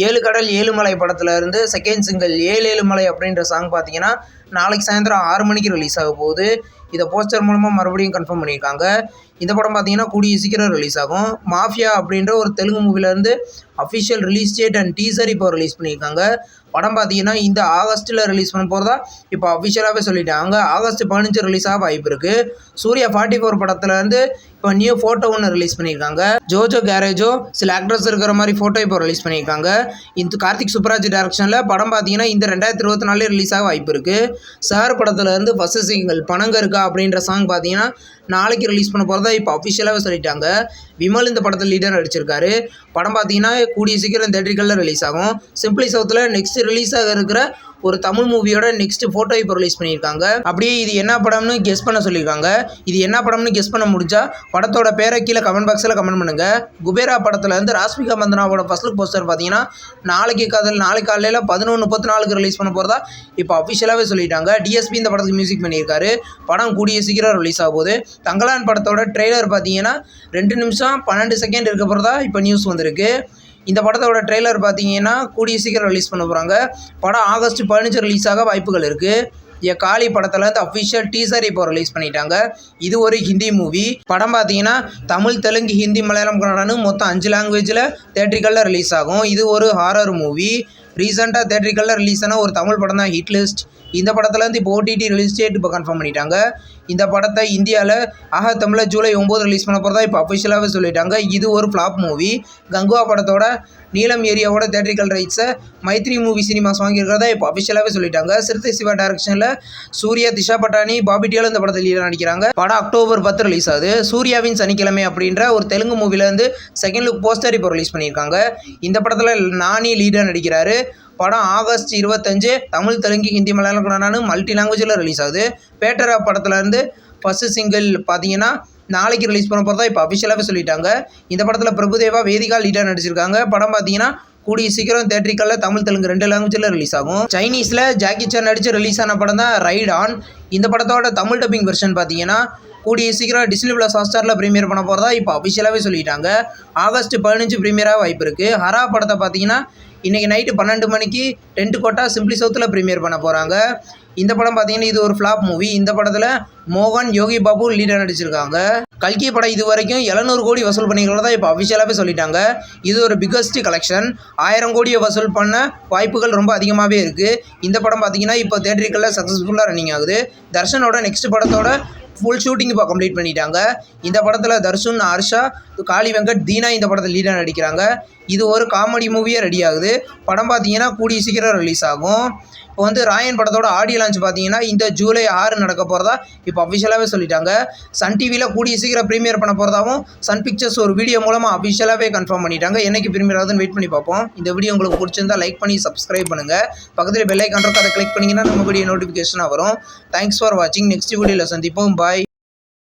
ஏழு கடல் ஏழுமலை படத்தில் இருந்து செகண்ட் சிங்கிள் ஏழு ஏழுமலை அப்படின்ற சாங் பார்த்தீங்கன்னா நாளைக்கு சாயந்தரம் 6 மணிக்கு ரிலீஸ் ஆக போகுது. இதை போஸ்டர் மூலமாக மறுபடியும் கன்ஃபார்ம் பண்ணியிருக்காங்க. இந்த படம் பார்த்தீங்கன்னா கூடிய சீக்கிரம் ரிலீஸ் ஆகும். மாஃபியா அப்படின்ற ஒரு தெலுங்கு மூவிலேருந்து official release date and teaser இப்போ ரிலீஸ் பண்ணியிருக்காங்க. படம் பார்த்தீங்கன்னா இந்த ஆகஸ்ட்டில் ரிலீஸ் பண்ண போகிறதா இப்போ அஃபிஷியலாகவே சொல்லிட்டாங்க. ஆகஸ்ட் 15 ரிலீஸ் ஆக வாய்ப்பு இருக்குது. சூர்யா 44 படத்துலேருந்து இப்போ நியூ ஃபோட்டோ ஒன்று ரிலீஸ் பண்ணியிருக்காங்க. ஜோஜோ கேரேஜோ சில ஆக்ட்ரஸ் இருக்கிற மாதிரி ஃபோட்டோ இப்போ ரிலீஸ் பண்ணியிருக்காங்க. இந்த கார்த்திக் சுப்ராஜ் டைரக்ஷனில் படம் பார்த்தீங்கன்னா இந்த 2024 ரிலீஸ் ஆக வாய்ப்பு இருக்குது. சார் படத்துலேருந்து ஃபர்ஸ்ட் சிங்கிள் பணங்க இருக்கா அப்படின்ற சாங் பார்த்தீங்கன்னா நாளைக்கு ரிலீஸ் பண்ண போகிறதா இப்போ அஃபிஷியலாகவே சொல்லிட்டாங்க. விமல் இந்த படத்தில் லீடர் நடிச்சிருக்காரு. படம் பார்த்தீங்கன்னா கூடிய சீக்கிரம் தேட்டரிகளில் ரிலீஸ் ஆகும். சிம்பிளி சவுத்தில் நெக்ஸ்ட் ரிலீஸ் ஆக இருக்கிற ஒரு தமிழ் மூவியோட நெக்ஸ்ட் ஃபோட்டோ இப்போ ரிலீஸ் பண்ணியிருக்காங்க. அப்படியே இது என்ன படம்னு கெஸ் பண்ண சொல்லியிருக்காங்க. இது என்ன படம்னு கெஸ் பண்ண முடிஞ்சா படத்தோட பேரை கீழே கமெண்ட் பாக்ஸில் கமெண்ட் பண்ணுங்கள். குபேரா படத்தில் வந்து ராஷ்மிகா மந்தனாவோட ஃபர்ஸ்ட் லுக் போஸ்டர் பார்த்தீங்கன்னா நாளைக்கு காலையில் 11:34 ரிலீஸ் பண்ண போகிறதா இப்போ அஃபிஷியலாகவே சொல்லிட்டாங்க. டிஎஸ்பி இந்த படத்துக்கு மியூசிக் பண்ணியிருக்காரு. படம் கூடிய சீக்கிரம் ரிலீஸ் ஆக போகுது. தங்கலான் படத்தோட ட்ரெய்லர் பார்த்தீங்கன்னா 2 நிமிஷம் 12 செகண்ட் இருக்க போகிறதா இப்போ நியூஸ் வந்திருக்கு. இந்த படத்தோட ட்ரெய்லர் பார்த்தீங்கன்னா கூடிய சீக்கிரம் ரிலீஸ் பண்ண போகிறாங்க. படம் ஆகஸ்ட் 15 ரிலீஸ் ஆக வாய்ப்புகள் இருக்குது. காளி படத்தில் வந்து அஃபிஷியல் டீசர் இப்போ ரிலீஸ் பண்ணிட்டாங்க. இது ஒரு ஹிந்தி மூவி. படம் பார்த்தீங்கன்னா தமிழ், தெலுங்கு, ஹிந்தி, மலையாளம், கன்னடான்னு மொத்தம் 5 லாங்குவேஜில் தேட்டரிகளில் ரிலீஸ் ஆகும். இது ஒரு ஹாரர் மூவி. ரீசெண்டாக தேட்டரிகளில் ரிலீஸ் ஆன ஒரு தமிழ் படம் தான் ஹிட் லிஸ்ட். இந்த படத்துலேருந்து இப்போ ஓடிடி ரிலீஸ் டேட் இப்போ கன்ஃபார்ம் பண்ணிட்டாங்க. இந்த படத்தை இந்தியாவில் தமிழில் ஜூலை 9 ரிலீஸ் பண்ண போகிறதா இப்போ அஃபிஷியலாகவே சொல்லிட்டாங்க. இது ஒரு ஃப்ளாப் மூவி. கங்குவா படத்தோட நீலம் ஏரியாவோட தேட்டரிக்கல் ரைட்ஸை மைத்ரி மூவி சினிமாஸ் வாங்கியிருக்கிறதா இப்போ அஃபிஷியலாகவே சொல்லிட்டாங்க. சிறுத்தை சிவா டைரக்ஷனில் சூர்யா, திஷா பட்டானி, பாபி டியோல் இந்த படத்தில் லீடர் நடிக்கிறாங்க. படம் அக்டோபர் 10 ரிலீஸ் ஆகுது. சூர்யாவின் சனிக்கிழமை அப்படின்ற ஒரு தெலுங்கு மூவிலேருந்து செகண்ட் லுக் போஸ்டர் இப்போ ரிலீஸ் பண்ணியிருக்காங்க. இந்த படத்தில் நானி லீடர் நடிக்கிறாரு. படம் ஆகஸ்ட் 25 தமிழ், தெலுங்கு, ஹிந்தி, மலையாளம், கன்னடான்னு மல்டி லாங்குவேஜில் ரிலீஸ் ஆகுது. பேட்டரா படத்துலேருந்து ஃபர்ஸ்ட் சிங்கிள் பார்த்தீங்கன்னா நாளைக்கு ரிலீஸ் பண்ண போகிறதா இப்போ அஃபிஷியலாகவே சொல்லிட்டாங்க. இந்த படத்தில் பிரபுதேவா, வேதிகா லீடர் நடிச்சிருக்காங்க. படம் பார்த்தீங்கன்னா கூடிய சீக்கிரம் தேட்டரிக்கலில் தமிழ், தெலுங்கு 2 லாங்குவேஜில் ரிலீஸ் ஆகும். சைனீஸில் ஜாக்கி சான் நடித்து ரிலீஸ் ஆன படம் தான் ரைட் ஆன். இந்த படத்தோட தமிழ் டப்பிங் வெர்ஷன் பார்த்தீங்கன்னா கூடிய சீக்கிரம் டிஸ்னி ப்ளஸ் ஹாட்ஸ்டாரில் ப்ரீமியர் பண்ண போகிறதா இப்போ அஃபிஷியலாகவே சொல்லிட்டாங்க. ஆகஸ்ட் 15 ப்ரீமியராக வாய்ப்பு இருக்குது. ஹரா படத்தை பார்த்தீங்கன்னா இன்றைக்கி நைட்டு 12 மணிக்கு டென்ட் கோட்டா சிம்பிளி சவுத்தில் ப்ரீமியர் பண்ண போகிறாங்க. இந்த படம் பார்த்தீங்கன்னா இது ஒரு ஃப்ளாப் மூவி. இந்த படத்தில் மோகன், யோகி பாபு லீடர் நடிச்சிருக்காங்க. கல்கி படம் இது வரைக்கும் 700 கோடி வசூல் பண்ணிக்கிறதா இப்போ அஃபிஷியலாகவே சொல்லிட்டாங்க. இது ஒரு பிக்கஸ்ட் கலெக்ஷன். 1000 கோடியை வசூல் பண்ண வாய்ப்புகள் ரொம்ப அதிகமாகவே இருக்குது. இந்த படம் பார்த்தீங்கன்னா இப்போ தேட்டரிக்கலில் சக்ஸஸ்ஃபுல்லாக ரன்னிங் ஆகுது. தர்ஷனோட நெக்ஸ்ட் படத்தோட ஃபுல் ஷூட்டிங் இப்போ கம்ப்ளீட் பண்ணிட்டாங்க. இந்த படத்தில் தர்ஷன், ஹர்ஷா, காளி வெங்கட், தீனா இந்த படத்தில் லீடர் நடிக்கிறாங்க. இது ஒரு காமெடி மூவியே ரெடி ஆகுது. படம் பார்த்தீங்கன்னா கூடிய சீக்கிரம் ரிலீஸ் ஆகும். இப்போ வந்து ராயன் படத்தோட ஆடியோ லான்ச் பார்த்தீங்கன்னா இந்த ஜூலை 6 நடக்க போகிறதா இப்போ அஃபிஷியலாகவே சொல்லிட்டாங்க. சன் டிவியில் கூடிய சீக்கிரம் ப்ரீமியர் பண்ண போகிறதாவும் சன் பிக்சர்ஸ் ஒரு வீடியோ மூலமாக அஃபிஷியலாகவே கன்ஃபார்ம் பண்ணிட்டாங்க. என்னைக்கு ப்ரீமியர் ஆகுதுன்னு வெயிட் பண்ணி பார்ப்போம். இந்த வீடியோ உங்களுக்கு பிடிச்சிருந்தா லைக் பண்ணி சப்ஸ்கிரைப் பண்ணுங்கள். பக்கத்தில் பெல் ஐக்கான் இருக்கும், அதை கிளிக் பண்ணிங்கன்னா நம்ம வீடியோ நோட்டிஃபிகேஷனாக வரும். தேங்க்ஸ் ஃபார் வாட்சிங். நெக்ஸ்ட் வீடியோவில் சந்திப்போம். பாய்.